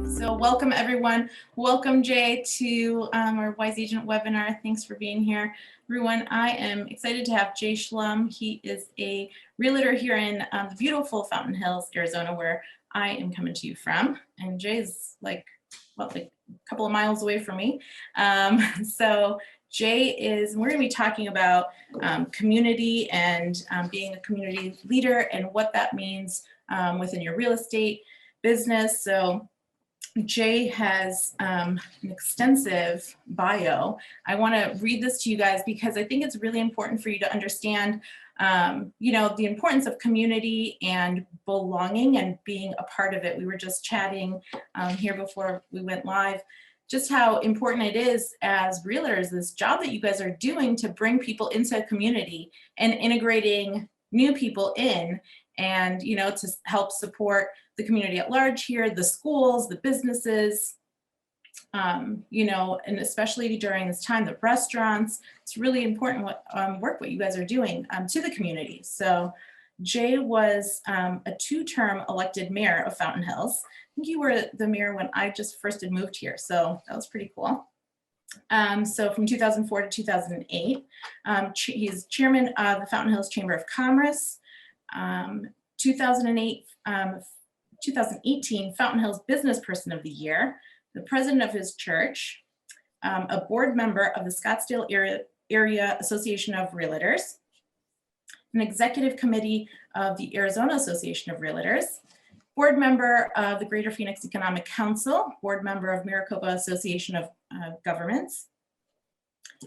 So welcome everyone. Welcome Jay to our Wise Agent webinar. Thanks for being here. Everyone, I am excited to have Jay Schlum. He is a realtor here in the beautiful Fountain Hills, Arizona, where I am coming to you from. And Jay's like a couple of miles away from me. So Jay we're gonna be talking about community and being a community leader and what that means within your real estate business. So Jay has an extensive bio. I want to read this to you guys because I think it's really important for you to understand, the importance of community and belonging and being a part of it. We were just chatting here before we went live, just how important it is as realtors, this job that you guys are doing to bring people into a community and integrating new people in and, to help support the community at large here, the schools, the businesses, and especially during this time, the restaurants. It's really important what you guys are doing to the community. So Jay was a 2-term elected mayor of Fountain Hills. I think you were the mayor when I just first had moved here, so that was pretty cool. So from 2004 to 2008, he's chairman of the Fountain Hills Chamber of Commerce. 2018 Fountain Hills Business Person of the Year, the president of his church, a board member of the Scottsdale Area Association of Realtors, an executive committee of the Arizona Association of Realtors, board member of the Greater Phoenix Economic Council, board member of Maricopa Association of Governments,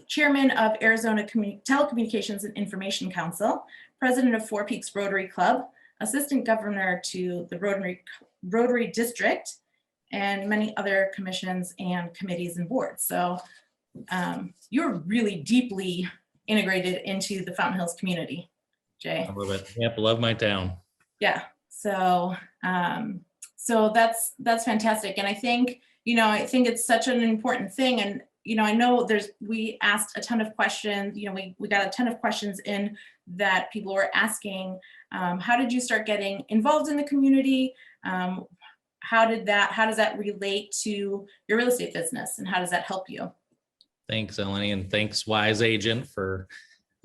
chairman of Arizona Telecommunications and Information Council, president of Four Peaks Rotary Club, assistant governor to the Rotary District, and many other commissions and committees and boards. So you're really deeply integrated into the Fountain Hills community, Jay. I love it. Yep, love my town. Yeah. So that's fantastic. And I think, it's such an important thing. And, I know we asked a ton of questions, we got a ton of questions in that people were asking, how did you start getting involved in the community? How does that relate to your real estate business, and how does that help you? Thanks, Eleni, and thanks, Wise Agent, for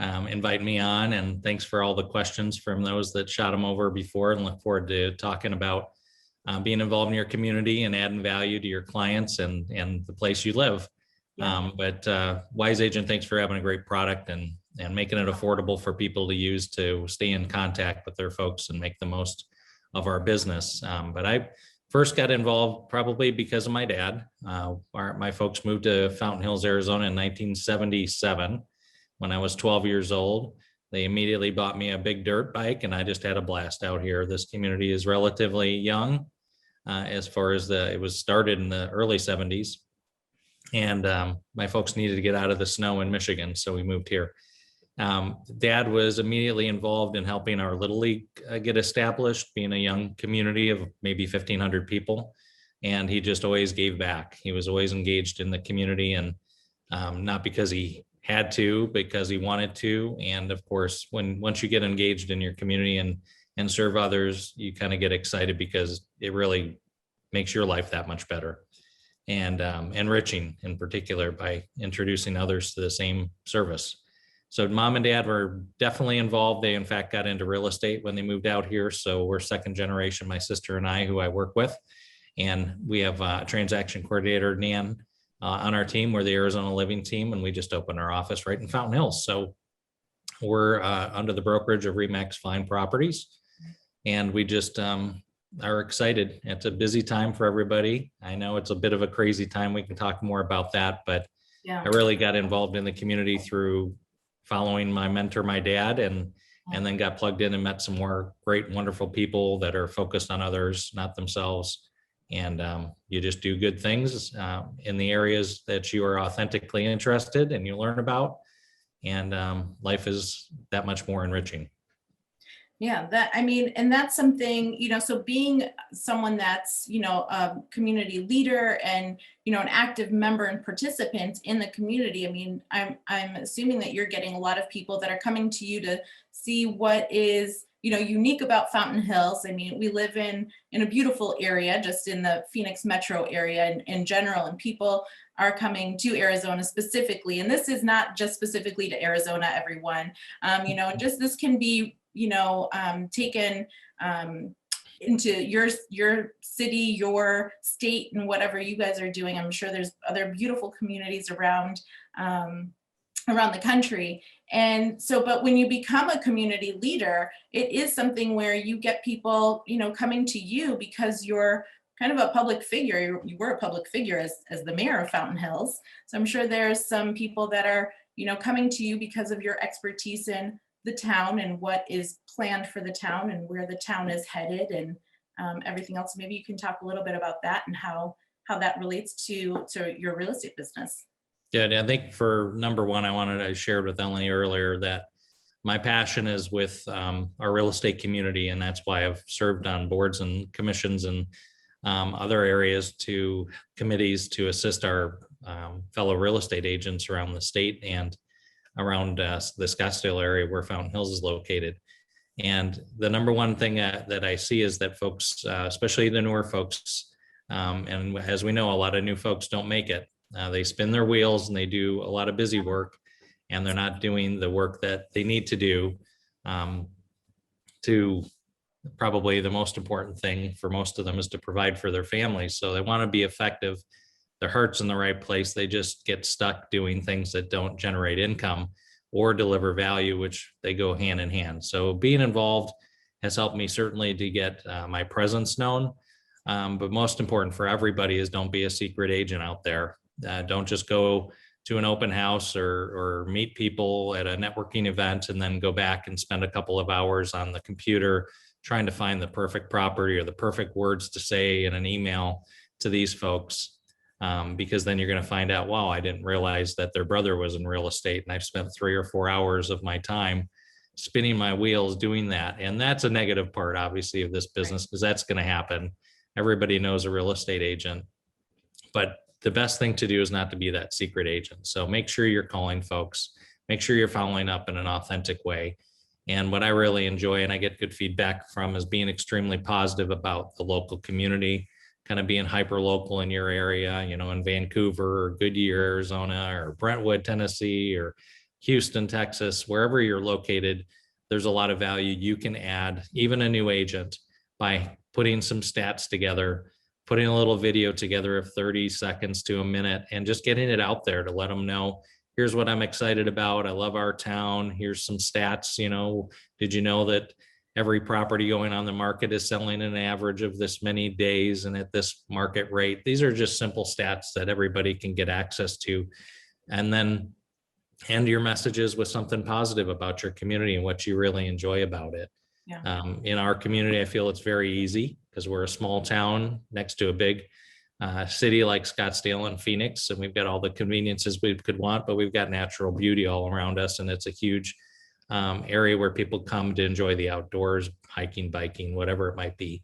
inviting me on, and thanks for all the questions from those that shot them over before, and look forward to talking about being involved in your community and adding value to your clients and the place you live. Yeah. But Wise Agent, thanks for having a great product and making it affordable for people to use to stay in contact with their folks and make the most of our business. But I first got involved probably because of my dad. My folks moved to Fountain Hills, Arizona in 1977. When I was 12 years old, they immediately bought me a big dirt bike, and I just had a blast out here. This community is relatively young as far as it was started in the early 70s. And my folks needed to get out of the snow in Michigan, so we moved here. Dad was immediately involved in helping our Little League get established, being a young community of maybe 1,500 people. And he just always gave back. He was always engaged in the community, and not because he had to, because he wanted to. And of course, once you get engaged in your community and serve others, you kind of get excited because it really makes your life that much better. And enriching in particular by introducing others to the same service. So mom and dad were definitely involved. They in fact got into real estate when they moved out here. So we're second generation, my sister and I, who I work with. And we have a transaction coordinator, Nan, on our team. We're the Arizona Living team, and we just opened our office right in Fountain Hills. So we're under the brokerage of Remax Fine Properties. And we just are excited. It's a busy time for everybody. I know it's a bit of a crazy time. We can talk more about that, but yeah. I really got involved in the community through following my mentor, my dad, and then got plugged in and met some more great, wonderful people that are focused on others, not themselves. And you just do good things in the areas that you are authentically interested and you learn about. And life is that much more enriching. Yeah, and that's something, so being someone that's, a community leader and, an active member and participant in the community. I'm assuming that you're getting a lot of people that are coming to you to see what is, unique about Fountain Hills. I mean, we live in a beautiful area, just in the Phoenix metro area in general, and people are coming to Arizona specifically. And this is not just specifically to Arizona, everyone. Just this can be, taken into your city, your state, and whatever you guys are doing. I'm sure there's other beautiful communities around the country. And so, but when you become a community leader, it is something where you get people, coming to you because you're kind of a public figure. You were a public figure as the mayor of Fountain Hills. So I'm sure there's some people that are, coming to you because of your expertise in the town and what is planned for the town and where the town is headed, and everything else. Maybe you can talk a little bit about that and how that relates to your real estate business. Yeah, I think for number one, I shared with Eleni earlier that my passion is with our real estate community, and that's why I've served on boards and commissions and other areas to committees to assist our fellow real estate agents around the state and around the Scottsdale area where Fountain Hills is located. And the number one thing that I see is that folks, especially the newer folks, and as we know, a lot of new folks don't make it. They spin their wheels and they do a lot of busy work, and they're not doing the work that they need to do to probably the most important thing for most of them is to provide for their families. So they want to be effective. Their heart's in the right place. They just get stuck doing things that don't generate income or deliver value, which they go hand in hand. So being involved has helped me certainly to get my presence known. But most important for everybody is don't be a secret agent out there. Don't just go to an open house or meet people at a networking event and then go back and spend a couple of hours on the computer trying to find the perfect property or the perfect words to say in an email to these folks. Because then you're going to find out, wow, I didn't realize that their brother was in real estate, and I've spent 3 or 4 hours of my time spinning my wheels doing that. And that's a negative part, obviously, of this business, because that's going to happen. Everybody knows a real estate agent, but the best thing to do is not to be that secret agent. So make sure you're calling folks, make sure you're following up in an authentic way. And what I really enjoy and I get good feedback from is being extremely positive about the local community, kind of being hyper local in your area, in Vancouver or Goodyear, Arizona, or Brentwood, Tennessee, or Houston, Texas, wherever you're located. There's a lot of value you can add, even a new agent, by putting some stats together, putting a little video together of 30 seconds to a minute, and just getting it out there to let them know, here's what I'm excited about. I love our town. Here's some stats. Did you know that every property going on the market is selling an average of this many days and at this market rate? These are just simple stats that everybody can get access to. And then end your messages with something positive about your community and what you really enjoy about it. Yeah. In our community, I feel it's very easy because we're a small town next to a big city like Scottsdale and Phoenix, and we've got all the conveniences we could want, but we've got natural beauty all around us, and it's a huge area where people come to enjoy the outdoors, hiking, biking, whatever it might be.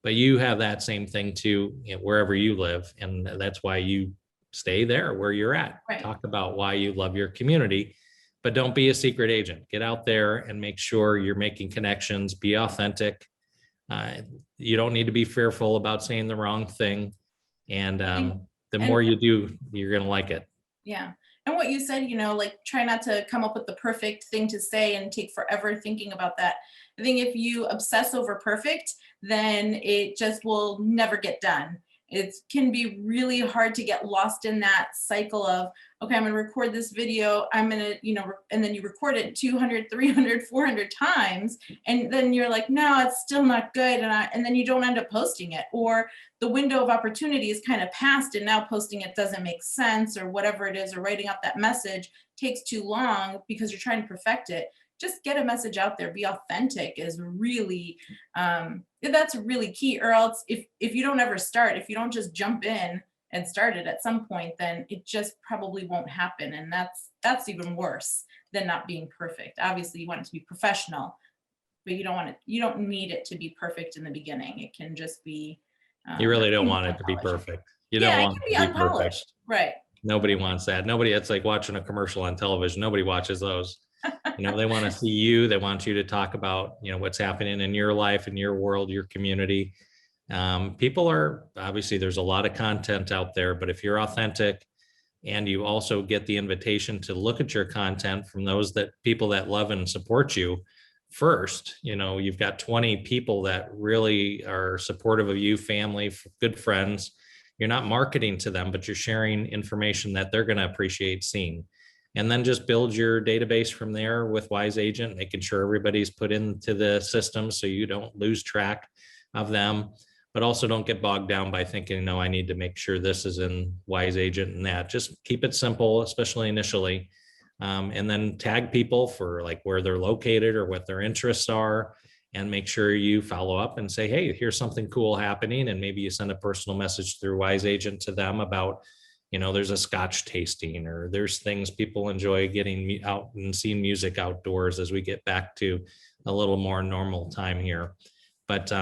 But you have that same thing too, wherever you live, and that's why you stay there where you're at. Right. Talk about why you love your community, but don't be a secret agent. Get out there and make sure you're making connections, be authentic. You don't need to be fearful about saying the wrong thing. And the more you do, you're going to like it. Yeah. And what you said, try not to come up with the perfect thing to say and take forever thinking about that. I think if you obsess over perfect, then it just will never get done. It can be really hard to get lost in that cycle of, okay, I'm going to record this video. I'm going to, and then you record it 200, 300, 400 times. And then you're like, no, it's still not good. And then you don't end up posting it, or the window of opportunity is kind of passed and now posting it doesn't make sense, or whatever it is, or writing out that message takes too long because you're trying to perfect it. Just get a message out there. Be authentic is really, that's really key. Or else if you don't ever start, if you don't just jump in and start it at some point, then it just probably won't happen. And that's even worse than not being perfect. Obviously you want it to be professional, but you don't need it to be perfect in the beginning. It can just be, you really don't want it to be perfect. You don't want it to be unpolished. perfect. Right. Nobody wants that. It's like watching a commercial on television. Nobody watches those. They want to see you. They want you to talk about, what's happening in your life, in your world, your community. People are, obviously there's a lot of content out there, but if you're authentic and you also get the invitation to look at your content from people that love and support you first, you've got 20 people that really are supportive of you, family, good friends. You're not marketing to them, but you're sharing information that they're going to appreciate seeing. And then just build your database from there with Wise Agent, making sure everybody's put into the system so you don't lose track of them. But also don't get bogged down by thinking, no, I need to make sure this is in Wise Agent and that. Just keep it simple, especially initially. And then tag people for like where they're located or what their interests are, and make sure you follow up and say, hey, here's something cool happening. And maybe you send a personal message through Wise Agent to them about, there's a Scotch tasting, or there's things people enjoy getting out and seeing music outdoors as we get back to a little more normal time here. But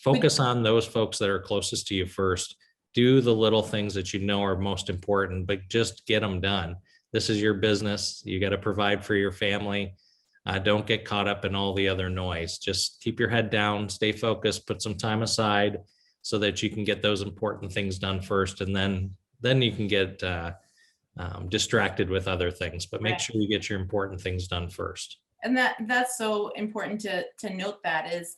focus on those folks that are closest to you first. Do the little things that are most important, but just get them done. This is your business. You got to provide for your family. Don't get caught up in all the other noise. Just keep your head down, stay focused, put some time aside so that you can get those important things done first. And then you can get distracted with other things, but make sure you get your important things done first. And that's so important to note, that is,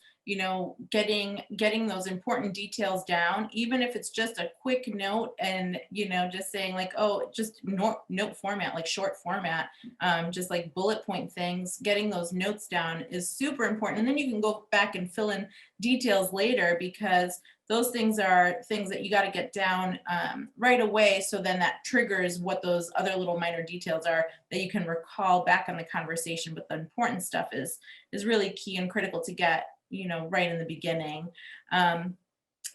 getting those important details down, even if it's just a quick note, and, just saying like, oh, just note format, like short format, just like bullet point things, getting those notes down is super important. And then you can go back and fill in details later, because those things are things that you got to get down right away. So then that triggers what those other little minor details are that you can recall back on the conversation. But the important stuff is really key and critical to get, right in the beginning. And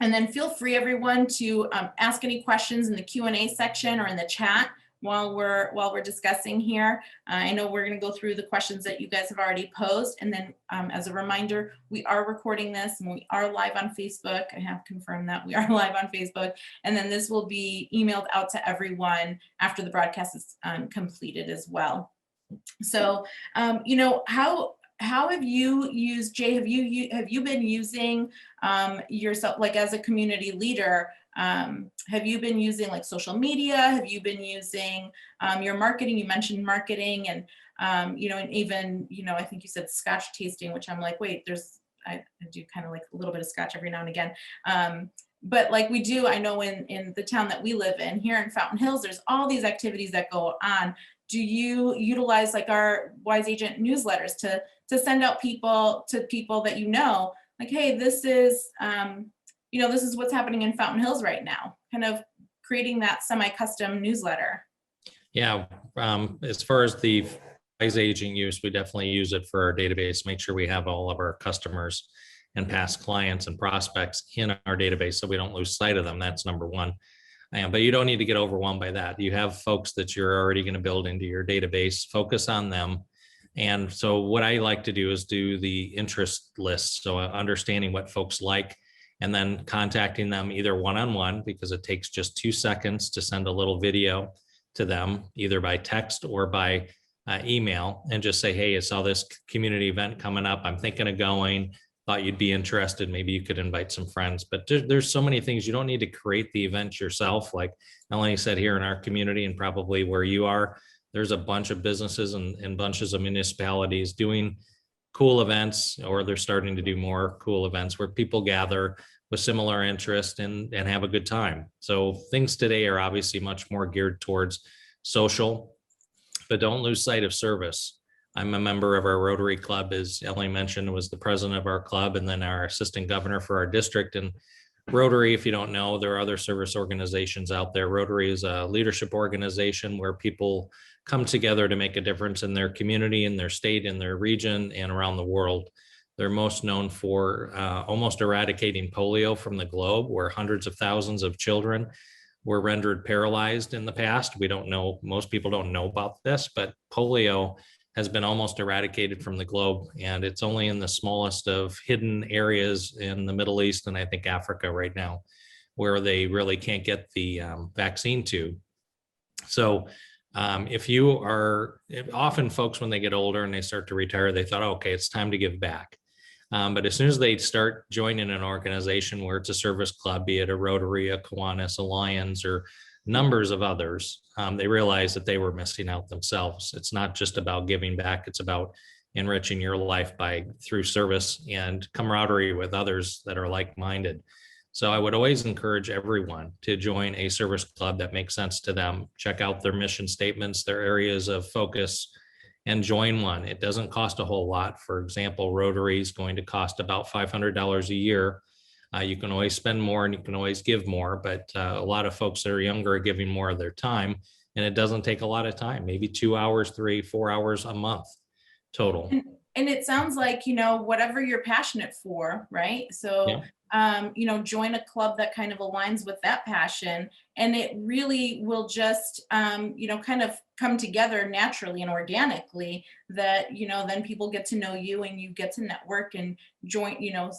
then feel free, everyone, to ask any questions in the Q&A section or in the chat while we're discussing here. I know we're going to go through the questions that you guys have already posed. And then as a reminder, we are recording this and we are live on Facebook. I have confirmed that we are live on Facebook. And then this will be emailed out to everyone after the broadcast is completed as well. So, how have you used, Jay, have you been using yourself, like as a community leader, have you been using like social media? Have you been using your marketing? You mentioned marketing and, and even, I think you said Scotch tasting, which I'm like, wait, I do kind of like a little bit of Scotch every now and again. But like we do, I know in the town that we live in here in Fountain Hills, there's all these activities that go on. Do you utilize like our Wise Agent newsletters to send out to people that like, hey, this is this is what's happening in Fountain Hills right now, kind of creating that semi-custom newsletter? Yeah, as far as the Wise Agent use, we definitely use it for our database, make sure we have all of our customers and past clients and prospects in our database so we don't lose sight of them. That's number one. But you don't need to get overwhelmed by that. You have folks that you're already going to build into your database, focus on them. And so what I like to do is do the interest list. So understanding what folks like, and then contacting them either one-on-one, because it takes just 2 seconds to send a little video to them, either by text or by email, and just say, hey, I saw this community event coming up. I'm thinking of going. Thought you'd be interested. Maybe you could invite some friends. But there's so many things. You don't need to create the event yourself. Like Eleni said, here in our community and probably where you are, there's a bunch of businesses and bunches of municipalities doing cool events, or they're starting to do more cool events where people gather with similar interest and have a good time. So things today are obviously much more geared towards social, but don't lose sight of service. I'm a member of our Rotary Club, as Eleni mentioned, was the president of our club and then our assistant governor for our district. And Rotary, if you don't know, there are other service organizations out there. Rotary is a leadership organization where people come together to make a difference in their community, in their state, in their region, and around the world. They're most known for almost eradicating polio from the globe, where hundreds of thousands of children were rendered paralyzed in the past. We don't know, most people don't know about this, but polio has been almost eradicated from the globe. And it's only in the smallest of hidden areas in the Middle East and I think Africa right now, where they really can't get the vaccine to. So Often folks, when they get older and they start to retire, they thought, okay, it's time to give back. But as soon as they start joining an organization where it's a service club, be it a Rotary, a Kiwanis, a Lions, or numbers of others, they realize that they were missing out themselves. It's not just about giving back, it's about enriching your life through service and camaraderie with others that are like-minded. So I would always encourage everyone to join a service club that makes sense to them. Check out their mission statements, their areas of focus, and join one. It doesn't cost a whole lot. For example, Rotary is going to cost about $500 a year. You can always spend more and you can always give more, but a lot of folks that are younger are giving more of their time, and it doesn't take a lot of time, maybe 2 hours, 3, 4 hours a month total. And it sounds like, whatever you're passionate for, right? So, join a club that kind of aligns with that passion, and it really will just, kind of come together naturally and organically that, then people get to know you and you get to network and join,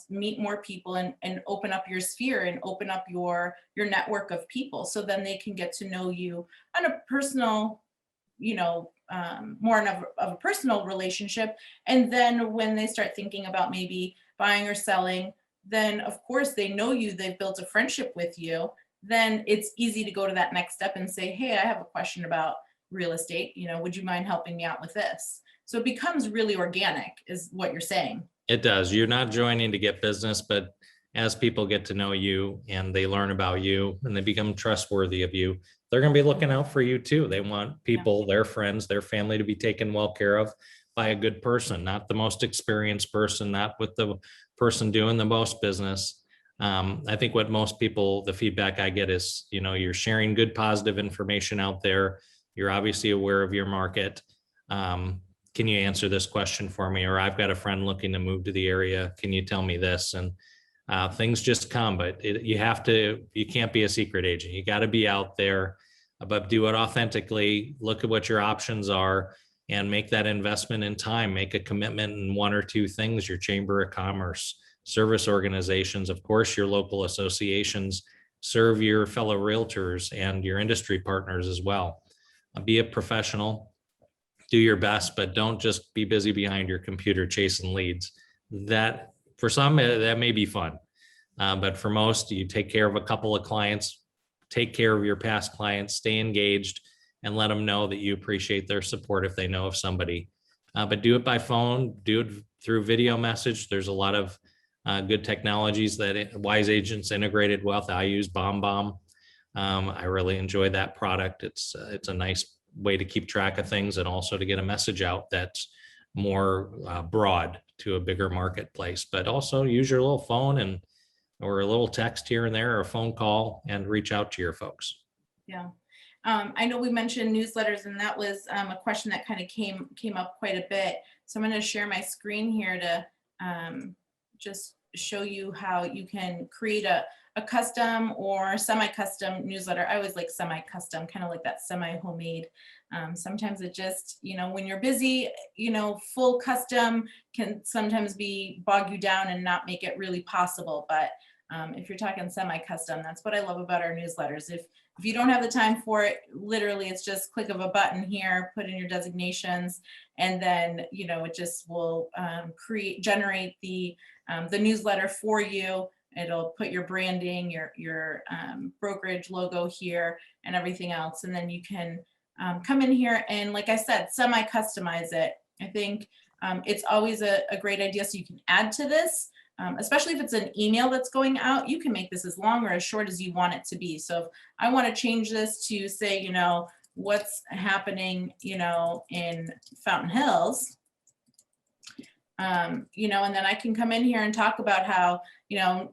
meet more people and open up your sphere and open up your network of people. So then they can get to know you on a personal, more of a personal relationship. And then when they start thinking about maybe buying or selling, then of course they know you, they've built a friendship with you. Then it's easy to go to that next step and say, hey, I have a question about real estate. Would you mind helping me out with this? So it becomes really organic, is what you're saying. It does. You're not joining to get business, but as people get to know you and they learn about you and they become trustworthy of you, they're going to be looking out for you too. They want people, their friends, their family to be taken well care of by a good person, not the most experienced person, not with the person doing the most business. I think what most people, the feedback I get is, you're sharing good, positive information out there. You're obviously aware of your market. Can you answer this question for me? Or I've got a friend looking to move to the area. Can you tell me this? And things just come, but you can't be a secret agent. You got to be out there, but do it authentically. Look at what your options are and make that investment in time. Make a commitment in one or two things, your Chamber of Commerce, service organizations, of course, your local associations. Serve your fellow realtors and your industry partners as well. Be a professional, do your best, but don't just be busy behind your computer chasing leads. That, for some, that may be fun, but for most, you take care of a couple of clients, take care of your past clients, stay engaged, and let them know that you appreciate their support if they know of somebody. But do it by phone, do it through video message. There's a lot of good technologies that Wise Agents integrated with. I use BombBomb. I really enjoy that product. It's a nice way to keep track of things and also to get a message out that's more broad to a bigger marketplace. But also use your little phone or a little text here and there or a phone call and reach out to your folks. Yeah. I know we mentioned newsletters, and that was a question that kind of came up quite a bit. So I'm going to share my screen here to just show you how you can create a custom or semi-custom newsletter. I always like semi-custom, kind of like that semi-homemade. Sometimes it just, when you're busy, full custom can sometimes bog you down and not make it really possible. But if you're talking semi-custom, that's what I love about our newsletters. If you don't have the time for it, literally it's just click of a button here, put in your designations, and then, it just will generate the newsletter for you. It'll put your branding, your brokerage logo here and everything else. And then you can come in here and, like I said, semi-customize it. I think it's always a great idea. So you can add to this, especially if it's an email that's going out. You can make this as long or as short as you want it to be. So if I want to change this to say, what's happening, in Fountain Hills, and then I can come in here and talk about how, I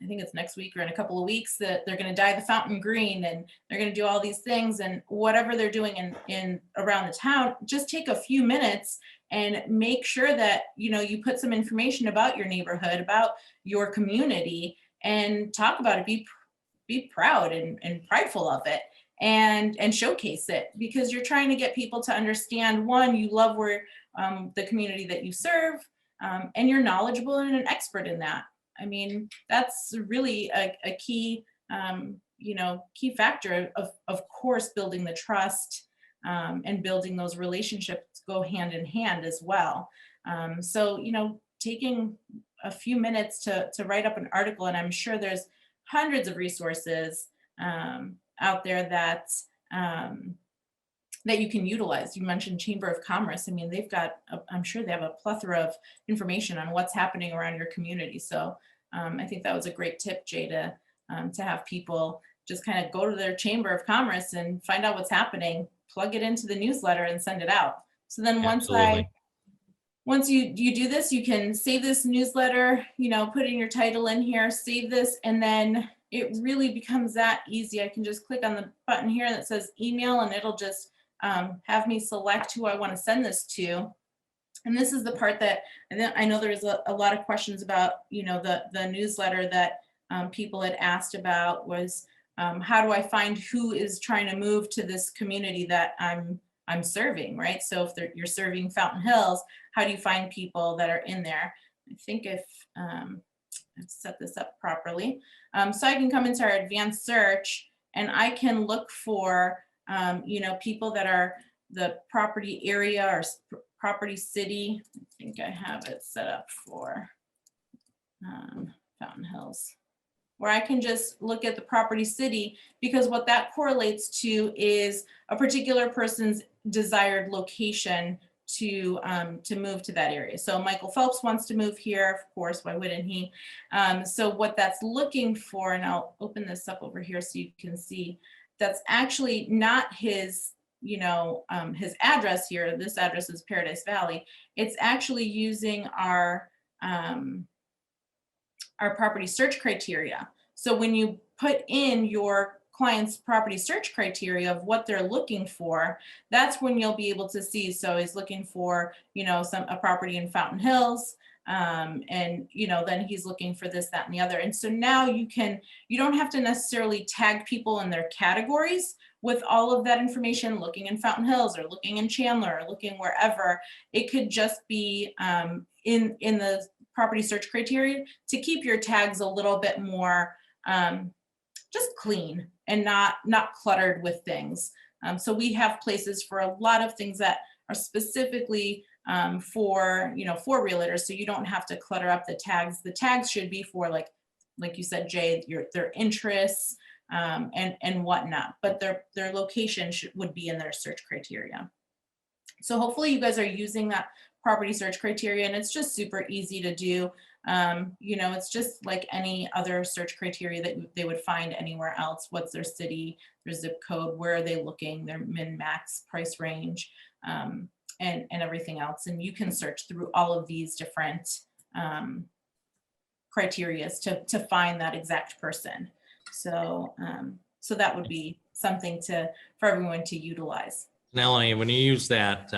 think it's next week or in a couple of weeks, that they're going to dye the fountain green and they're going to do all these things, and whatever they're doing in around the town, just take a few minutes and make sure that, you put some information about your neighborhood, about your community, and talk about it. Be proud and prideful of it, and showcase it, because you're trying to get people to understand, one, you love where the community that you serve, and you're knowledgeable and an expert in that. I mean, that's really a key, key factor of course, building the trust and building those relationships go hand in hand as well. So, taking a few minutes to write up an article, and I'm sure there's hundreds of resources out there that you can utilize. You mentioned Chamber of Commerce. I mean, I'm sure they have a plethora of information on what's happening around your community. So I think that was a great tip, Jay, to have people just kind of go to their Chamber of Commerce and find out what's happening, plug it into the newsletter and send it out. So then Absolutely. once you do this, you can save this newsletter, put in your title in here, save this, and then it really becomes that easy. I can just click on the button here that says email, and it'll just have me select who I want to send this to. And this is the part that I know there's a lot of questions about, the newsletter that people had asked about was, how do I find who is trying to move to this community that I'm serving, right? So if you're serving Fountain Hills, how do you find people that are in there? I think if I've set this up properly. So I can come into our advanced search and I can look for, people that are the property area or property city. I think I have it set up for Fountain Hills, where I can just look at the property city, because what that correlates to is a particular person's desired location to move to that area. So Michael Phelps wants to move here, of course, why wouldn't he? So what that's looking for, and I'll open this up over here so you can see, that's actually not his, his address here. This address is Paradise Valley. It's actually using our property search criteria. So when you put in your client's property search criteria of what they're looking for, that's when you'll be able to see. So he's looking for, a property in Fountain Hills, and then he's looking for this, that, and the other. And so now you don't have to necessarily tag people in their categories with all of that information, looking in Fountain Hills or looking in Chandler or looking wherever. It could just be in the property search criteria to keep your tags a little bit more just clean and not cluttered with things. So we have places for a lot of things that are specifically for realtors, so you don't have to clutter up the tags. The tags should be for like you said, Jay, their interests and whatnot, but their location would be in their search criteria. So hopefully you guys are using that property search criteria, and it's just super easy to do. It's just like any other search criteria that they would find anywhere else. What's their city, their zip code, where are they looking, their min max price range, and everything else. And you can search through all of these different criteria to find that exact person. So that would be something for everyone to utilize. Now, Eleni, when you use that,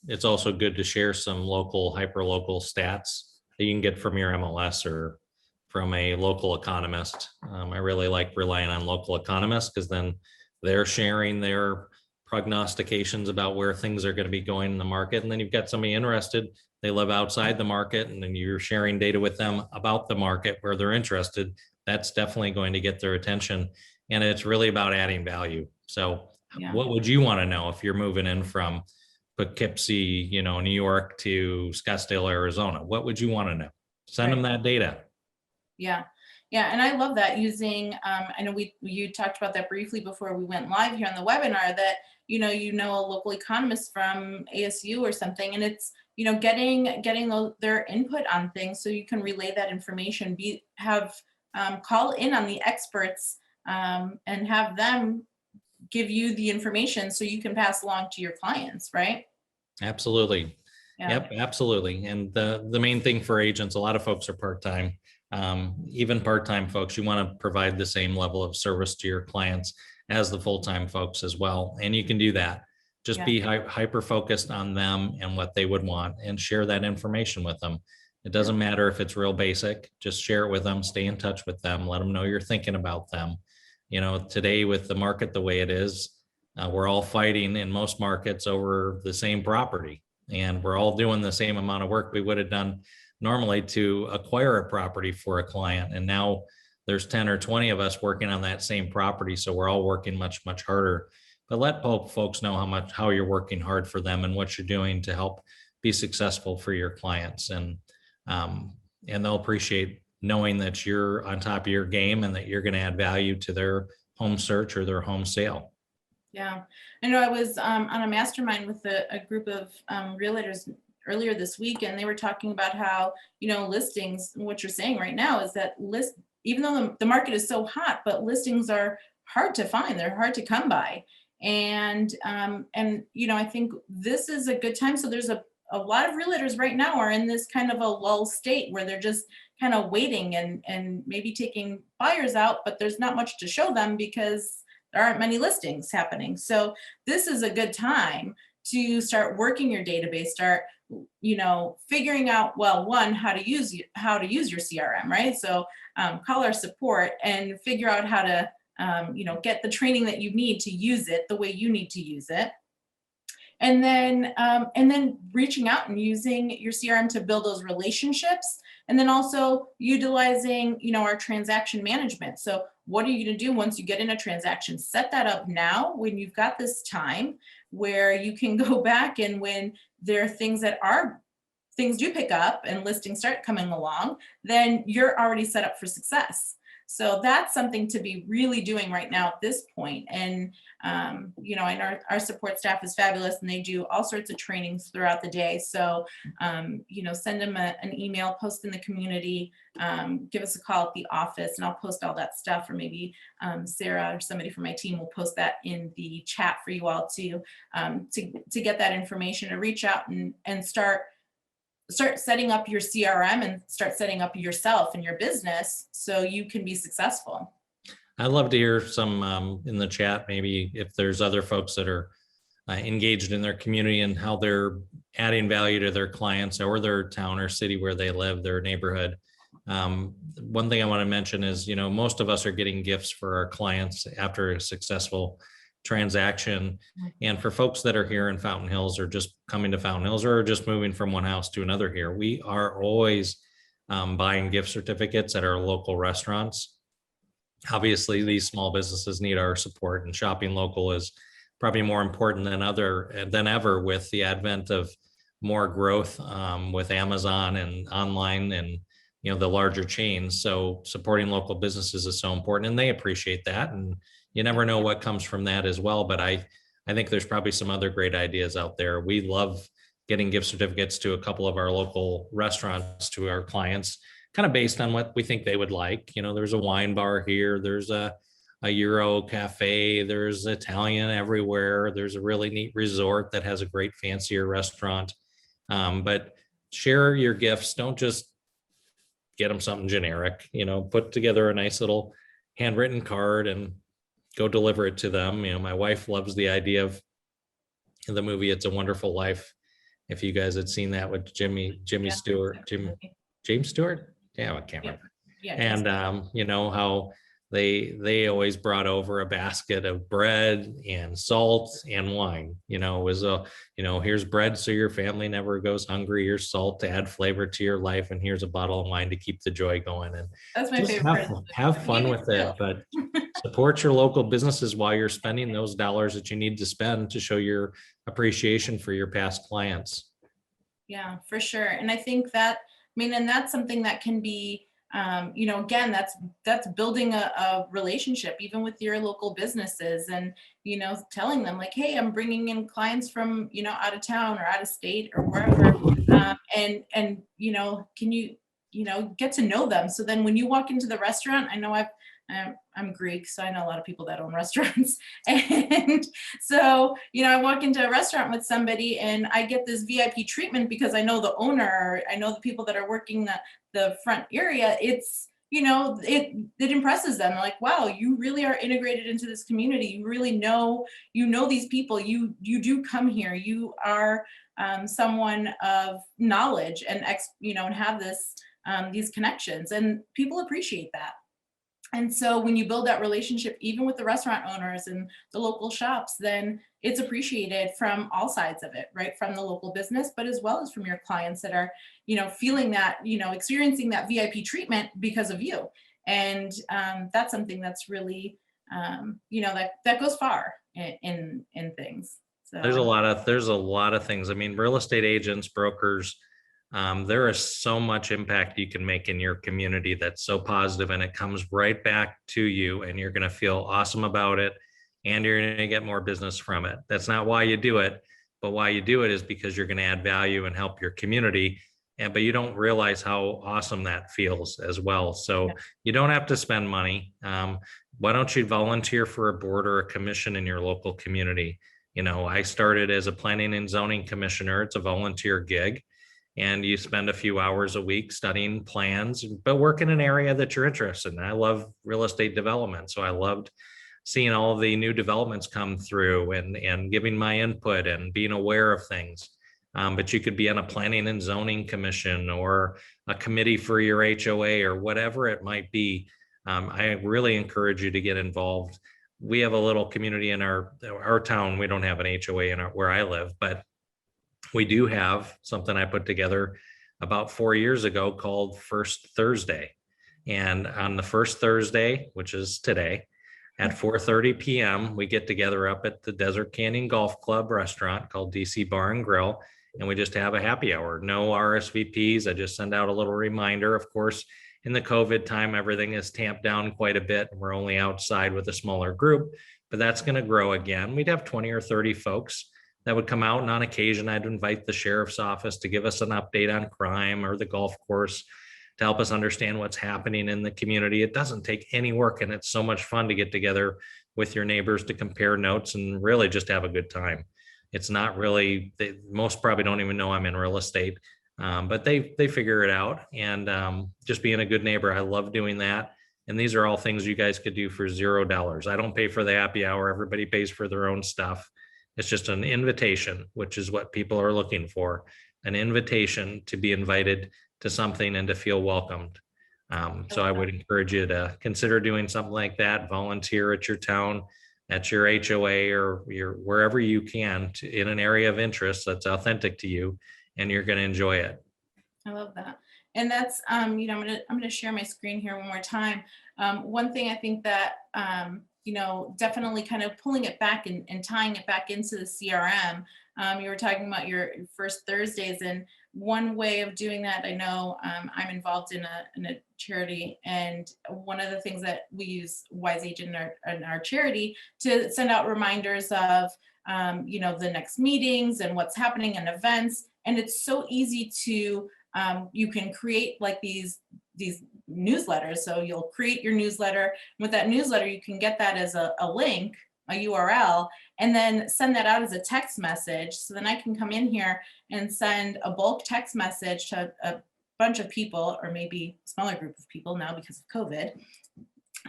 it's also good to share some local, hyper-local stats that you can get from your MLS or from a local economist. I really like relying on local economists because then they're sharing their prognostications about where things are going to be going in the market. And then you've got somebody interested, they live outside the market, and then you're sharing data with them about the market where they're interested. That's definitely going to get their attention. And it's really about adding value. So yeah. What would you want to know if you're moving in from Poughkeepsie, New York to Scottsdale, Arizona? What would you want to know? Send them that data. Yeah. And I love that using, I know you talked about that briefly before we went live here on the webinar, that, a local economist from ASU or something, and it's, getting their input on things so you can relay that information, call in on the experts and have them give you the information so you can pass along to your clients, right? Absolutely. Yeah. Yep, absolutely. And the main thing for agents, a lot of folks are part-time. Even part-time folks, you want to provide the same level of service to your clients as the full-time folks as well. And you can do that. Just be hyper-focused on them and what they would want, and share that information with them. It doesn't matter if it's real basic, just share it with them, stay in touch with them, let them know you're thinking about them. Today with the market the way it is, we're all fighting in most markets over the same property, and we're all doing the same amount of work we would have done normally to acquire a property for a client. And now there's 10 or 20 of us working on that same property. So we're all working much, much harder but let folks know how you're working hard for them and what you're doing to help be successful for your clients. And they'll appreciate knowing that you're on top of your game and that you're going to add value to their home search or their home sale. Yeah, I know I was on a mastermind with a group of realtors earlier this week, and they were talking about how, listings, what you're saying right now is that even though the market is so hot, but listings are hard to find, they're hard to come by. And I think this is a good time. So there's a lot of realtors right now are in this kind of a lull state where they're just kind of waiting and maybe taking buyers out, but there's not much to show them because there aren't many listings happening. So this is a good time to start working your database, start, figuring out, well, one, how to use your CRM, right? So call our support and figure out how to, get the training that you need to use it the way you need to use it. And then reaching out and using your CRM to build those relationships. And then also utilizing, our transaction management. So what are you going to do once you get in a transaction? Set that up now when you've got this time where you can go back, and when there are things do pick up and listings start coming along, then you're already set up for success. So that's something to be really doing right now at this point. And, I know our support staff is fabulous and they do all sorts of trainings throughout the day. So, send them an email, post in the community, give us a call at the office, and I'll post all that stuff. Or maybe Sarah or somebody from my team will post that in the chat for you all to get that information, to reach out and start setting up your CRM and start setting up yourself and your business so you can be successful. I'd love to hear some in the chat, maybe if there's other folks that are engaged in their community and how they're adding value to their clients or their town or city where they live, their neighborhood. One thing I want to mention is, most of us are getting gifts for our clients after a successful transaction. And for folks that are here in Fountain Hills or just coming to Fountain Hills or just moving from one house to another here, we are always buying gift certificates at our local restaurants. Obviously, these small businesses need our support, and shopping local is probably more important than ever with the advent of more growth with Amazon and online and the larger chains. So supporting local businesses is so important, and they appreciate that. And you never know what comes from that as well. But I think there's probably some other great ideas out there. We love getting gift certificates to a couple of our local restaurants to our clients, kind of based on what we think they would like. There's a wine bar here, there's a Euro cafe, there's Italian everywhere, there's a really neat resort that has a great fancier restaurant. But share your gifts. Don't just get them something generic. Put together a nice little handwritten card and go deliver it to them. My wife loves the idea of the movie It's a Wonderful Life. If you guys had seen that with James Stewart. Yeah, I can't remember. Yeah. And how they always brought over a basket of bread and salt and wine. It was here's bread so your family never goes hungry, here's salt to add flavor to your life, and here's a bottle of wine to keep the joy going. And that's my favorite. Have fun with it, but support your local businesses while you're spending those dollars that you need to spend to show your appreciation for your past clients. Yeah, for sure. And I think and that's something that can be, again, that's building a relationship even with your local businesses, and, telling them like, hey, I'm bringing in clients from, out of town or out of state or wherever. And can you, get to know them. So then when you walk into the restaurant, I know I'm Greek, so I know a lot of people that own restaurants. And so, I walk into a restaurant with somebody and I get this VIP treatment because I know the owner, I know the people that are working the front area. It's, it impresses them. They're like, wow, you really are integrated into this community. You really know, these people, you do come here. You are someone of knowledge and and have these connections, and people appreciate that. And so when you build that relationship, even with the restaurant owners and the local shops, then it's appreciated from all sides of it, right? From the local business, but as well as from your clients that are, feeling that, experiencing that VIP treatment because of you. And that's something that's really, that goes far in things. So There's a lot of things. I mean, real estate agents, brokers, there is so much impact you can make in your community that's so positive, and it comes right back to you, and you're going to feel awesome about it, and you're going to get more business from it. That's not why you do it, but why you do it is because you're going to add value and help your community. But you don't realize how awesome that feels as well. So you don't have to spend money. Why don't you volunteer for a board or a commission in your local community? I started as a planning and zoning commissioner. It's a volunteer gig, and you spend a few hours a week studying plans, but work in an area that you're interested in. I love real estate development, so I loved seeing all the new developments come through and giving my input and being aware of things. But you could be on a planning and zoning commission or a committee for your HOA or whatever it might be. I really encourage you to get involved. We have a little community in our town. We don't have an HOA where I live, but we do have something I put together about 4 years ago called First Thursday. And on the first Thursday, which is today, at 4:30 p.m., we get together up at the Desert Canyon Golf Club restaurant called DC Bar and Grill, and we just have a happy hour. No RSVPs. I just send out a little reminder. Of course, in the COVID time, everything is tamped down quite a bit, and we're only outside with a smaller group, but that's going to grow again. We'd have 20 or 30 folks that would come out, and on occasion, I'd invite the sheriff's office to give us an update on crime or the golf course to help us understand what's happening in the community. It doesn't take any work, and it's so much fun to get together with your neighbors to compare notes and really just have a good time. It's not really, most probably don't even know I'm in real estate, but they figure it out. And just being a good neighbor, I love doing that. And these are all things you guys could do for $0. I don't pay for the happy hour. Everybody pays for their own stuff. It's just an invitation, which is what people are looking for, an invitation to be invited to something and to feel welcomed. So I would encourage you to consider doing something like that, volunteer at your town, at your HOA, or wherever you can in an area of interest that's authentic to you, and you're going to enjoy it. I love that. And that's, I'm going to share my screen here one more time. One thing I think that, definitely kind of pulling it back and tying it back into the CRM. You were talking about your First Thursdays, and one way of doing that, I know I'm involved in a charity, and one of the things that we use Wise Agent in our charity to send out reminders of, the next meetings and what's happening and events. And it's so easy to, you can create like these newsletters. So you'll create your newsletter. With that newsletter, you can get that as a link, a URL, and then send that out as a text message. So then I can come in here and send a bulk text message to a bunch of people, or maybe a smaller group of people now because of COVID.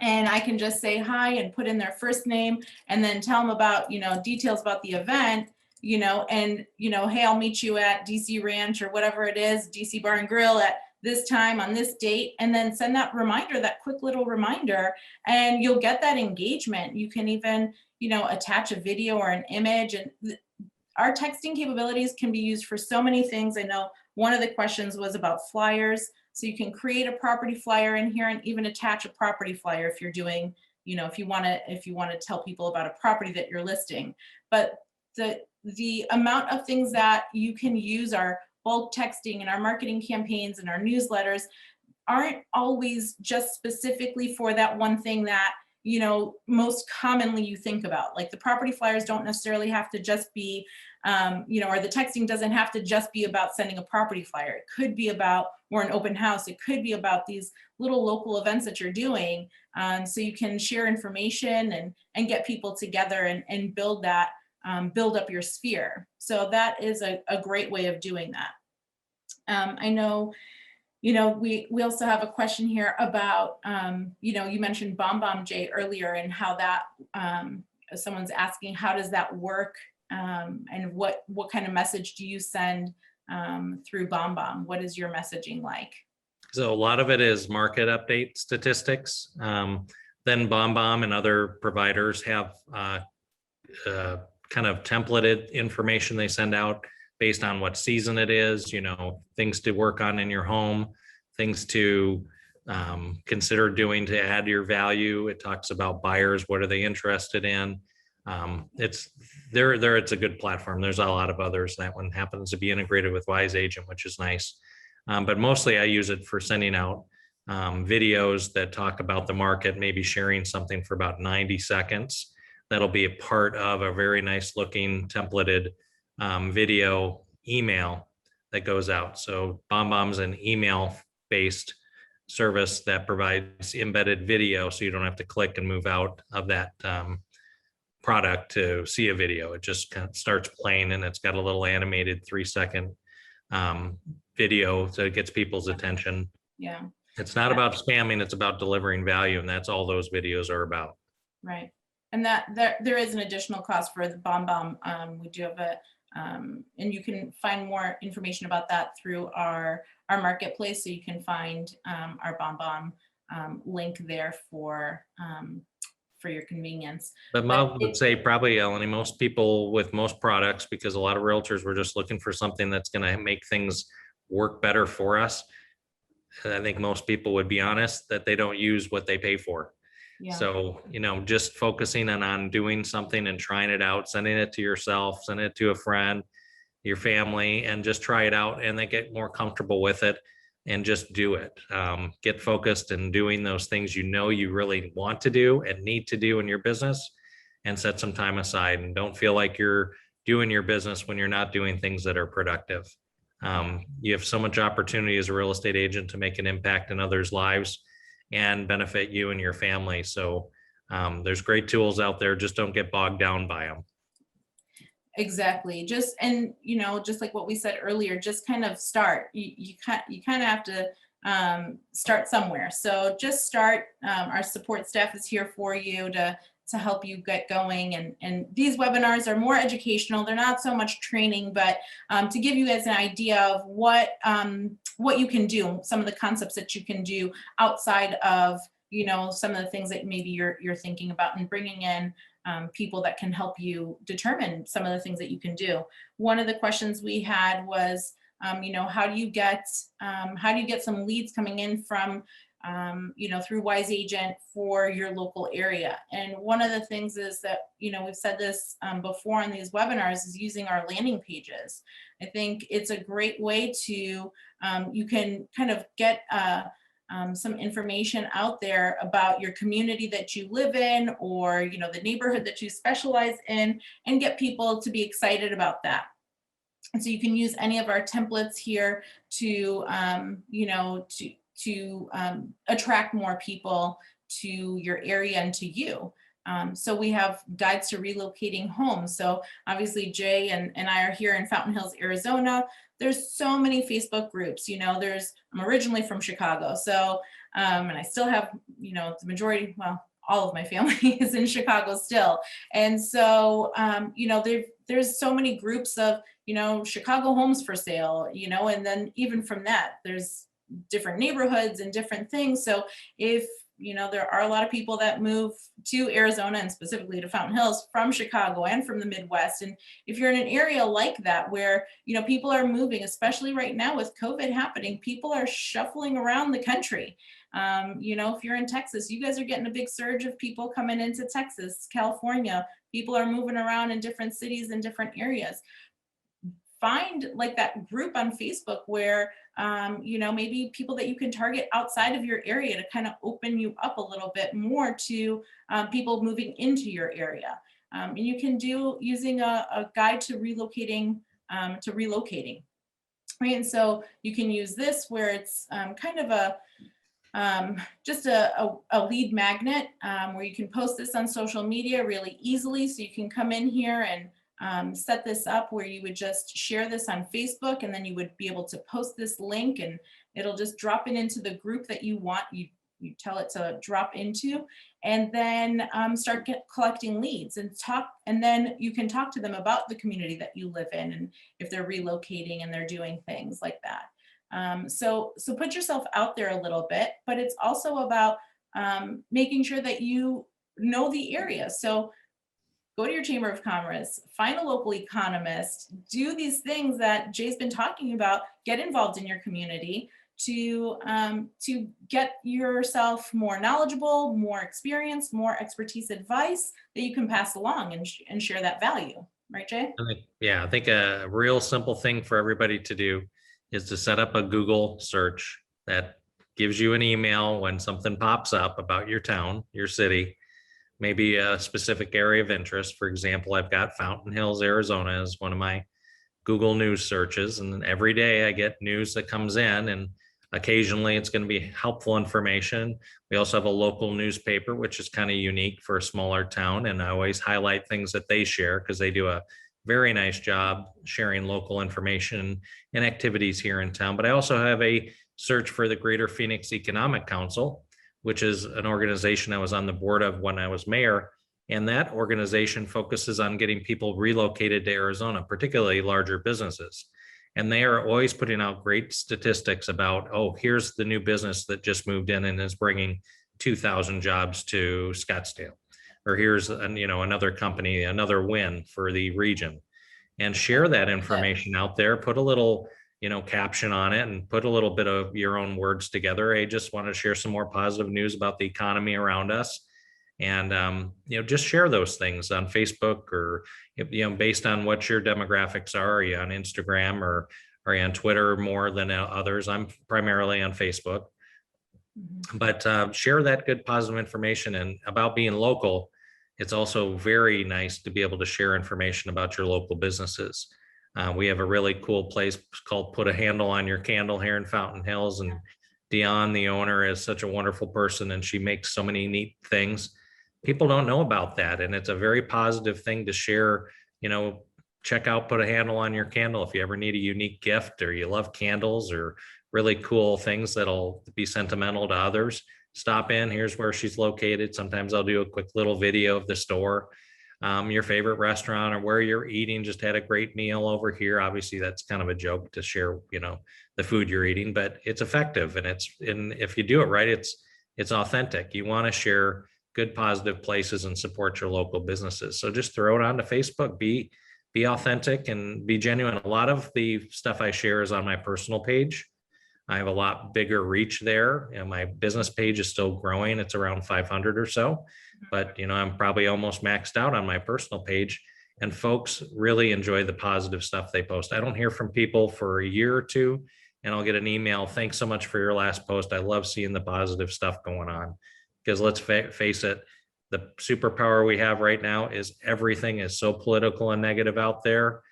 And I can just say hi and put in their first name, and then tell them about, details about the event, hey, I'll meet you at DC Ranch or whatever it is, DC Bar and Grill at this time on this date, and then send that reminder, that quick little reminder, and you'll get that engagement. You can even, attach a video or an image, and our texting capabilities can be used for so many things. I know one of the questions was about flyers. So you can create a property flyer in here and even attach a property flyer if you're doing, if you want to tell people about a property that you're listing. But the amount of things that you can use our bulk texting and our marketing campaigns and our newsletters aren't always just specifically for that one thing that, most commonly you think about. Like the property flyers don't necessarily have to just be, or the texting doesn't have to just be about sending a property flyer. It could be about, or an open house. It could be about these little local events that you're doing. So you can share information and get people together and build that, build up your sphere. So that is a great way of doing that. I know, we also have a question here about, you mentioned BombBomb, Jay, earlier, and how that, someone's asking, how does that work? And what kind of message do you send through BombBomb? What is your messaging like? So a lot of it is market update statistics. Then BombBomb and other providers have kind of templated information they send out based on what season it is, things to work on in your home, things to consider doing to add your value. It talks about buyers, what are they interested in. It's a good platform. There's a lot of others. That one happens to be integrated with Wise Agent, which is nice. But mostly I use it for sending out videos that talk about the market, maybe sharing something for about 90 seconds. That'll be a part of a very nice looking templated video email that goes out. So BombBomb's an email based service that provides embedded video, so you don't have to click and move out of that product to see a video. It just kind of starts playing, and it's got a little animated 3-second video, so it gets people's attention. Yeah. It's not about spamming, it's about delivering value, and that's all those videos are about. Right. And that there is an additional cost for the BombBomb. We do have a and you can find more information about that through our marketplace. So you can find our BombBomb link there for your convenience. But I would say probably, Eleni, most people with most products, because a lot of realtors were just looking for something that's going to make things work better for us. I think most people would be honest that they don't use what they pay for. Yeah. So, just focusing on doing something and trying it out, sending it to yourself, send it to a friend, your family, and just try it out, and then get more comfortable with it and just do it. Get focused and doing those things you really want to do and need to do in your business, and set some time aside, and don't feel like you're doing your business when you're not doing things that are productive. You have so much opportunity as a real estate agent to make an impact in others' lives and benefit you and your family. So there's great tools out there. Just don't get bogged down by them. Exactly. Just like what we said earlier, just kind of start. You kind of have to start somewhere. So just start. Our support staff is here for you to help you get going. And these webinars are more educational. They're not so much training, but to give you guys an idea of what you can do, some of the concepts that you can do outside of, some of the things that maybe you're thinking about, and bringing in people that can help you determine some of the things that you can do. One of the questions we had was, how do you get some leads coming in from through Wise Agent for your local area? And one of the things is that, we've said this before in these webinars, is using our landing pages. I think it's a great way to, you can kind of get some information out there about your community that you live in, or, the neighborhood that you specialize in, and get people to be excited about that. And so you can use any of our templates here to, to attract more people to your area and to you. So we have guides to relocating homes. So obviously Jay and I are here in Fountain Hills, Arizona. There's so many Facebook groups, I'm originally from Chicago. So, and I still have, the majority, well, all of my family is in Chicago still. And so, there's so many groups of, Chicago homes for sale, and then even from that, there's different neighborhoods and different things. So if, there are a lot of people that move to Arizona, and specifically to Fountain Hills, from Chicago and from the Midwest. And if you're in an area like that where, people are moving, especially right now with COVID happening, people are shuffling around the country. If you're in Texas, you guys are getting a big surge of people coming into Texas, California. People are moving around in different cities and different areas. Find like that group on Facebook where, maybe people that you can target outside of your area to kind of open you up a little bit more to people moving into your area. And you can do using a guide to relocating, right? And so you can use this where it's kind of just a lead magnet where you can post this on social media really easily. So you can come in here and set this up where you would just share this on Facebook, and then you would be able to post this link, and it'll just drop it into the group that you want. You tell it to drop into, and then start collecting leads and then you can talk to them about the community that you live in, and if they're relocating and they're doing things like that. So put yourself out there a little bit, but it's also about making sure that you know the area. So go to your Chamber of Commerce, find a local economist, do these things that Jay's been talking about, get involved in your community, to get yourself more knowledgeable, more experience, more expertise, advice that you can pass along and share that value. Right, Jay? Yeah, I think a real simple thing for everybody to do is to set up a Google search that gives you an email when something pops up about your town, your city, maybe a specific area of interest. For example, I've got Fountain Hills, Arizona as one of my Google News searches, and every day I get news that comes in, and occasionally it's going to be helpful information. We also have a local newspaper, which is kind of unique for a smaller town, and I always highlight things that they share because they do a very nice job sharing local information and activities here in town. But I also have a search for the Greater Phoenix Economic Council, which is an organization I was on the board of when I was mayor. And that organization focuses on getting people relocated to Arizona, particularly larger businesses. And they are always putting out great statistics about, oh, here's the new business that just moved in and is bringing 2,000 jobs to Scottsdale. Or here's another company, another win for the region. And share that information out there, put a little caption on it and put a little bit of your own words together. I just want to share some more positive news about the economy around us. And just share those things on Facebook, or based on what your demographics are you on Instagram, or are you on Twitter more than others? I'm primarily on Facebook. But share that good positive information. And about being local, it's also very nice to be able to share information about your local businesses. We have a really cool place called Put a Handle on Your Candle here in Fountain Hills, and Dion, the owner, is such a wonderful person, and she makes so many neat things. People don't know about that, and it's a very positive thing to share. Check out Put a Handle on Your Candle if you ever need a unique gift, or you love candles or really cool things that'll be sentimental to others. Stop in. Here's where she's located. Sometimes I'll do a quick little video of the store, your favorite restaurant, or where you're eating. Just had a great meal over here. Obviously, that's kind of a joke to share, the food you're eating, but it's effective, and if you do it right, it's authentic. You want to share good, positive places and support your local businesses. So just throw it onto Facebook. Be authentic and be genuine. A lot of the stuff I share is on my personal page. I have a lot bigger reach there, and my business page is still growing. It's around 500 or so, but I'm probably almost maxed out on my personal page, and folks really enjoy the positive stuff they post. I don't hear from people for a year or two, and I'll get an email. Thanks so much for your last post. I love seeing the positive stuff going on, because let's face it, the superpower we have right now is everything is so political and negative out there.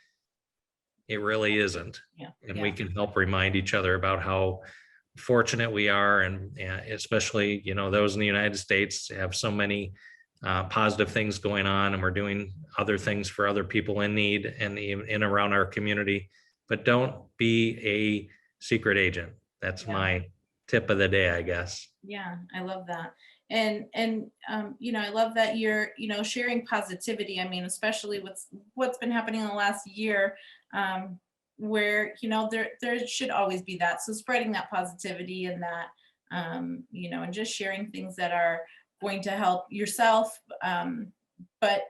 It really isn't. And we can help remind each other about how fortunate we are, and especially those in the United States have so many positive things going on, and we're doing other things for other people in need and in around our community. But don't be a secret agent. That's my tip of the day, I guess. Yeah, I love that. And I love that you're sharing positivity. I mean, especially what's been happening in the last year, where there should always be that. So spreading that positivity and that and just sharing things that are going to help yourself, but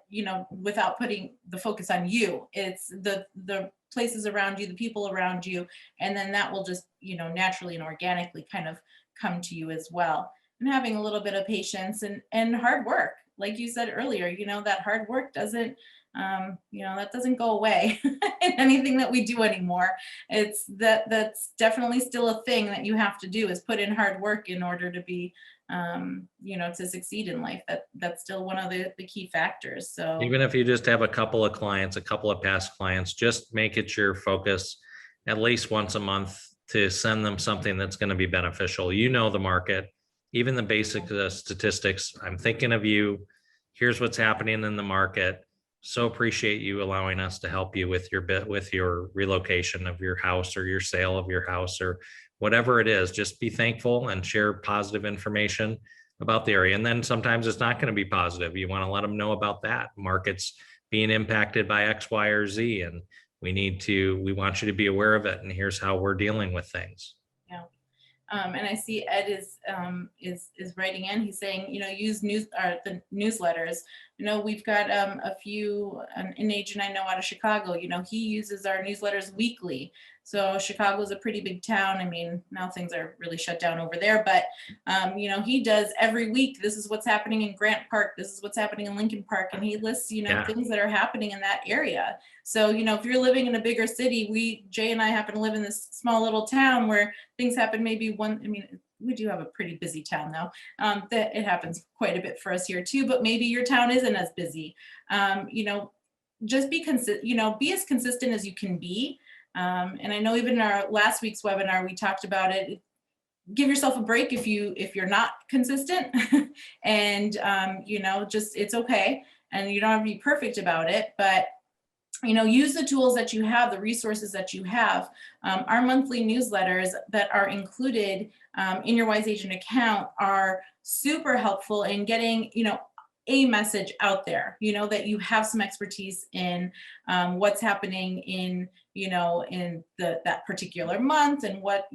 without putting the focus on you. It's the places around you, the people around you, and then that will just naturally and organically kind of come to you as well. And having a little bit of patience and hard work, like you said earlier, that hard work doesn't that doesn't go away in anything that we do anymore. It's that's definitely still a thing that you have to do, is put in hard work in order to be to succeed in life. That's still one of the key factors. So even if you just have a couple of clients, a couple of past clients, just make it your focus at least once a month to send them something that's going to be beneficial. The market, even the basic statistics. I'm thinking of you. Here's what's happening in the market. So appreciate you allowing us to help you with your relocation of your house, or your sale of your house, or whatever it is. Just be thankful and share positive information about the area. And then sometimes it's not going to be positive. You want to let them know about that. Markets being impacted by X, Y, or Z, and we want you to be aware of it. And here's how we're dealing with things. Yeah. And I see Ed is writing in. He's saying, use the newsletters. We've got an agent I know out of Chicago. He uses our newsletters weekly. So Chicago is a pretty big town. I mean, now things are really shut down over there, but he does every week, this is what's happening in Grant Park, this is what's happening in Lincoln Park, and he lists, Yeah. things that are happening in that area. So, if you're living in a bigger city, Jay and I happen to live in this small little town where things happen maybe we do have a pretty busy town though. That it happens quite a bit for us here too, but maybe your town isn't as busy. Just be be as consistent as you can be. And I know even in our last week's webinar, we talked about it. Give yourself a break if you're not consistent and, just, it's okay. And you don't have to be perfect about it, but use the tools that you have, the resources that you have. Our monthly newsletters that are included in your Wise Agent account are super helpful in getting, a message out there, that you have some expertise in what's happening in, that particular month, and what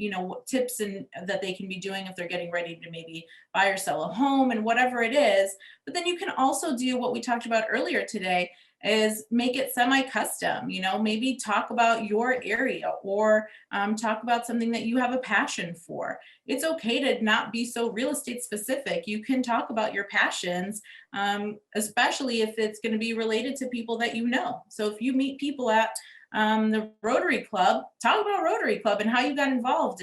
tips and that they can be doing if they're getting ready to maybe buy or sell a home and whatever it is. But then you can also do what we talked about earlier today, is make it semi-custom, maybe talk about your area, or talk about something that you have a passion for. It's okay to not be so real estate specific. You can talk about your passions, especially if it's going to be related to people that you know. So if you meet people at the Rotary Club, talk about Rotary Club and how you got involved,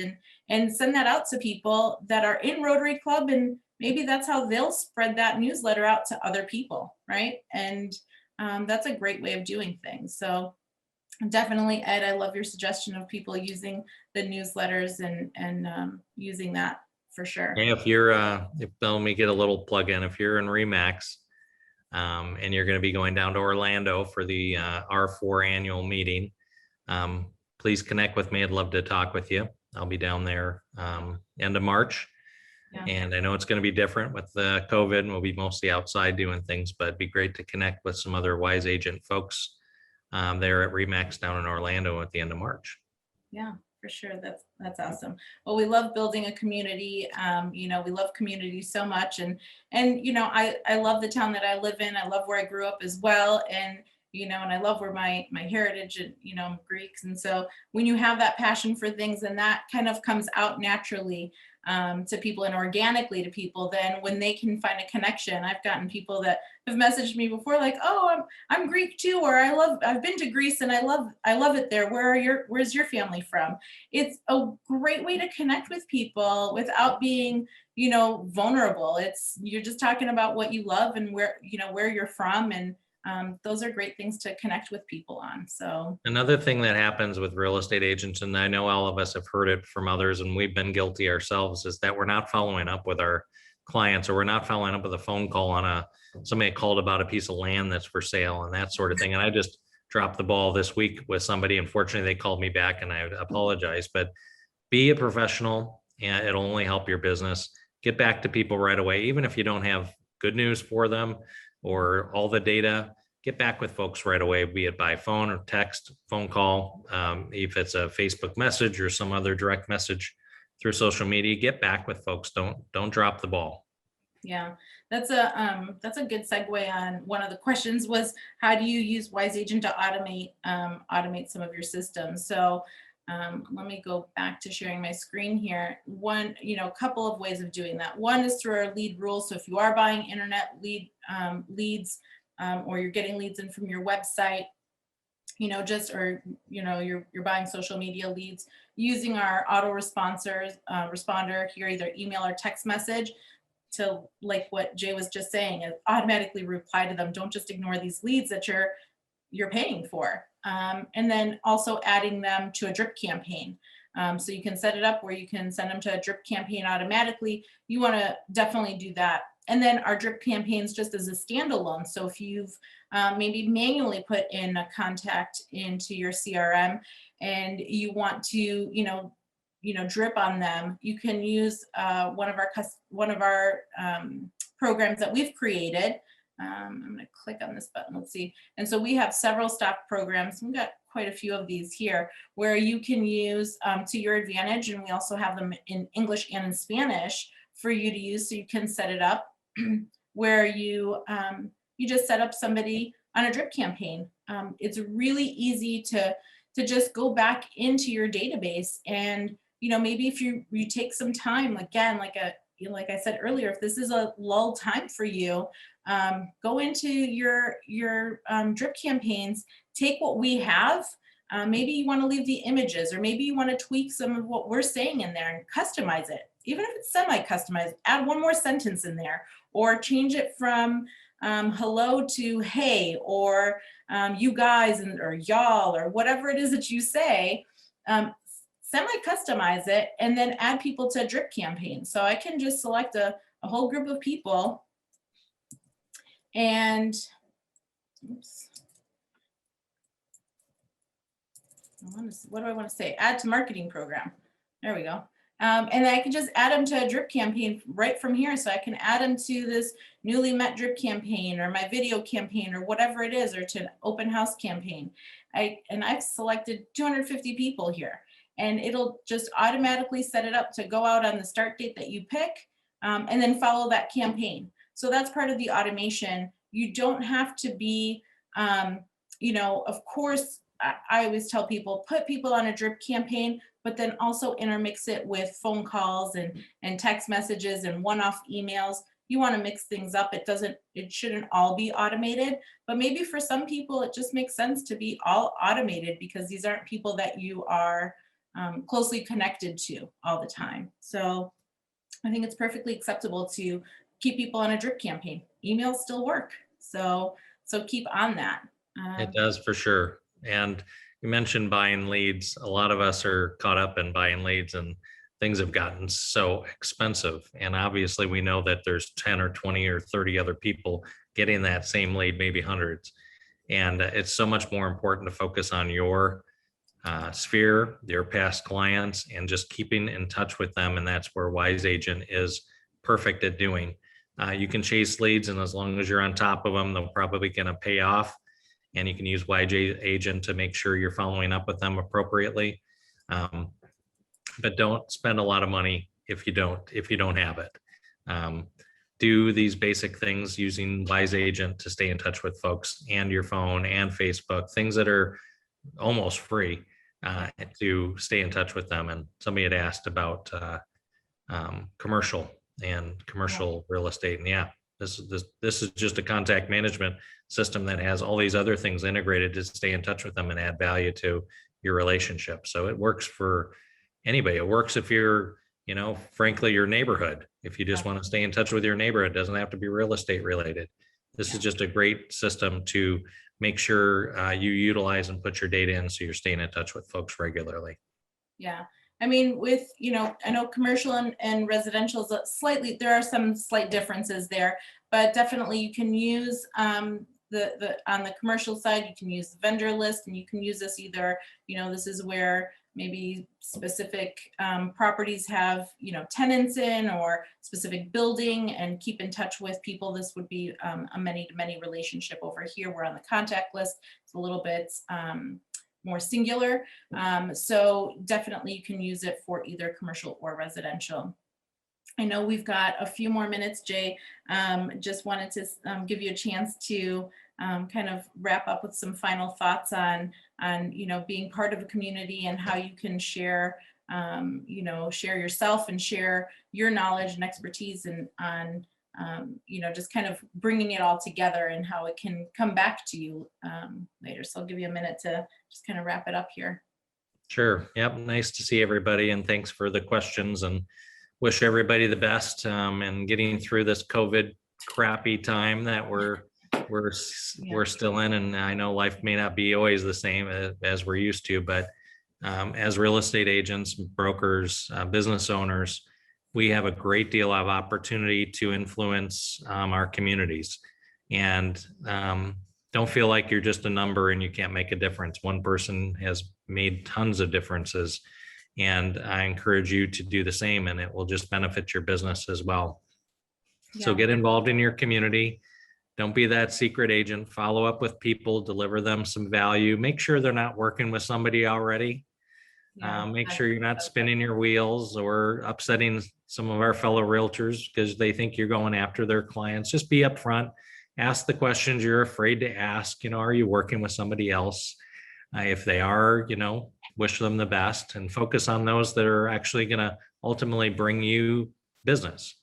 and send that out to people that are in Rotary Club, and maybe that's how they'll spread that newsletter out to other people, right? And that's a great way of doing things. So definitely, Ed, I love your suggestion of people using the newsletters and using that for sure. Yeah, if let me get a little plug in. If you're in Remax and you're going to be going down to Orlando for the R4 annual meeting, please connect with me. I'd love to talk with you. I'll be down there end of March. Yeah. And I know it's going to be different with the COVID, and we'll be mostly outside doing things, but it'd be great to connect with some other Wise Agent folks there at Remax down in Orlando at the end of March. Yeah, for sure. That's awesome. Well, we love building a community. We love community so much. And I love the town that I live in. I love where I grew up as well. And and I love where my heritage, and I'm Greeks. And so when you have that passion for things, and that kind of comes out naturally to people and organically to people, then when they can find a connection. I've gotten people that have messaged me before, like, oh, I'm Greek too, or I've been to Greece and I love it there. Where's your family from? It's a great way to connect with people without being, vulnerable. You're just talking about what you love and where you're from, and those are great things to connect with people on. So another thing that happens with real estate agents, and I know all of us have heard it from others, and we've been guilty ourselves, is that we're not following up with our clients, or we're not following up with a phone call on somebody called about a piece of land that's for sale and that sort of thing. And I just dropped the ball this week with somebody. Unfortunately, they called me back, and I apologize, but be a professional, and it'll only help your business. Get back to people right away, even if you don't have good news for them or all the data. Get back with folks right away, be it by phone or text, phone call, if it's a Facebook message or some other direct message through social media. Get back with folks. Don't drop the ball. Yeah, that's a good segue on one of the questions, was how do you use Wise Agent to automate some of your systems? So let me go back to sharing my screen here. A couple of ways of doing that. One is through our lead rules. So if you are buying internet leads, or you're getting leads in from your website, you're buying social media leads, using our auto responder here, either email or text message, to, like what Jay was just saying, automatically reply to them. Don't just ignore these leads that you're paying for. And then also adding them to a drip campaign. So you can set it up where you can send them to a drip campaign automatically. You want to definitely do that. And then our drip campaigns just as a standalone. So if you've maybe manually put in a contact into your CRM and you want to, drip on them, you can use one of our programs that we've created. I'm going to click on this button. Let's see. And so we have several stock programs. We've got quite a few of these here where you can use to your advantage. And we also have them in English and in Spanish for you to use. So you can set it up where you just set up somebody on a drip campaign. It's really easy to to just go back into your database and, maybe if you take some time, again, like I said earlier, if this is a lull time for you, go into your drip campaigns, take what we have. Maybe you want to leave the images, or maybe you want to tweak some of what we're saying in there and customize it. Even if it's semi-customized, add one more sentence in there, or change it from hello to hey, or you guys, or y'all, or whatever it is that you say. Semi-customize it, and then add people to a drip campaign. So I can just select a whole group of people, and oops. What do I want to say? Add to marketing program. There we go. And then I can just add them to a drip campaign right from here. So I can add them to this newly met drip campaign, or my video campaign, or whatever it is, or to an open house campaign. I've selected 250 people here, and it'll just automatically set it up to go out on the start date that you pick, and then follow that campaign. So that's part of the automation. You don't have to be, of course, I always tell people, put people on a drip campaign, but then also intermix it with phone calls and text messages and one-off emails. You want to mix things up. It shouldn't all be automated, but maybe for some people, it just makes sense to be all automated, because these aren't people that you are closely connected to all the time. So I think it's perfectly acceptable to keep people on a drip campaign. Emails still work. So keep on that. It does, for sure. And you mentioned buying leads. A lot of us are caught up in buying leads, and things have gotten so expensive. And obviously we know that there's 10 or 20 or 30 other people getting that same lead, maybe hundreds. And it's so much more important to focus on your sphere, your past clients, and just keeping in touch with them. And that's where Wise Agent is perfect at doing. You can chase leads, and as long as you're on top of them, they're probably going to pay off. And you can use Wise Agent to make sure you're following up with them appropriately. But don't spend a lot of money if you don't have it. Do these basic things using Wise Agent to stay in touch with folks, and your phone and Facebook, things that are almost free, to stay in touch with them. And somebody had asked about commercial real estate, and this is just a contact management system that has all these other things integrated to stay in touch with them and add value to your relationship. So it works for anybody. It works if you're, frankly, your neighborhood. If you just want to stay in touch with your neighborhood, it doesn't have to be real estate related. This is just a great system to make sure you utilize and put your data in, so you're staying in touch with folks regularly. Yeah. I mean, with, I know commercial and residential is there are some slight differences there, but definitely you can use on the commercial side, you can use the vendor list, and you can use this either, this is where maybe specific properties have, tenants in, or specific building, and keep in touch with people. This would be a many-to-many relationship. Over here, we're on the contact list. It's a little bit more singular. So definitely you can use it for either commercial or residential. I know we've got a few more minutes, Jay. Just wanted to give you a chance to kind of wrap up with some final thoughts on being part of a community, and how you can share share yourself and share your knowledge and expertise, and on just kind of bringing it all together, and how it can come back to you later. So I'll give you a minute to just kind of wrap it up here. Sure. Yep. Nice to see everybody, and thanks for the questions, and wish everybody the best and getting through this COVID crappy time that we're still in. And I know life may not be always the same as we're used to, but as real estate agents, brokers, business owners, we have a great deal of opportunity to influence our communities. And don't feel like you're just a number and you can't make a difference. One person has made tons of differences, and I encourage you to do the same, and it will just benefit your business as well. Yeah. So get involved in your community. Don't be that secret agent. Follow up with people, deliver them some value. Make sure they're not working with somebody already. Make sure you're not spinning your wheels or upsetting some of our fellow realtors because they think you're going after their clients. Just be upfront. Ask the questions you're afraid to ask. Are you working with somebody else? If they are, wish them the best and focus on those that are actually going to ultimately bring you business.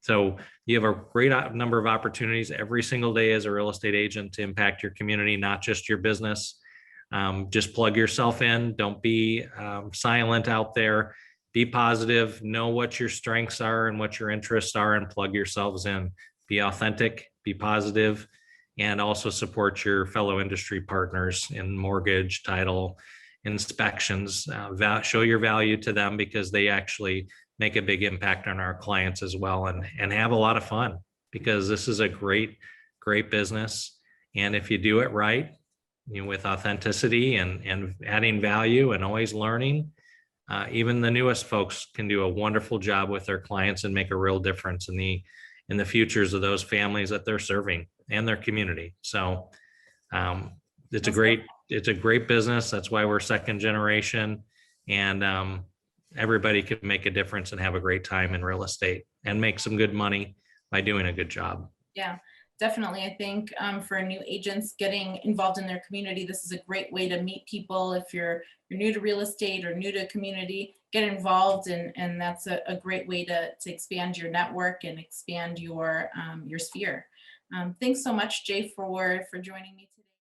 So you have a great number of opportunities every single day as a real estate agent to impact your community, not just your business. Just plug yourself in. Don't be silent out there. Be positive. Know what your strengths are and what your interests are, and plug yourselves in. Be authentic. Be positive, and also support your fellow industry partners in mortgage, title, inspections. Show your value to them, because they actually make a big impact on our clients as well, and have a lot of fun, because this is a great business. And if you do it right, with authenticity and adding value and always learning, even the newest folks can do a wonderful job with their clients and make a real difference in the futures of those families that they're serving and their community. So it's a great business. That's why we're second generation, and everybody can make a difference and have a great time in real estate and make some good money by doing a good job. Yeah, definitely. I think for new agents getting involved in their community, this is a great way to meet people. If you're new to real estate or new to community, get involved, and that's a great way to expand your network and expand your sphere. Thanks so much, Jay, for joining me today.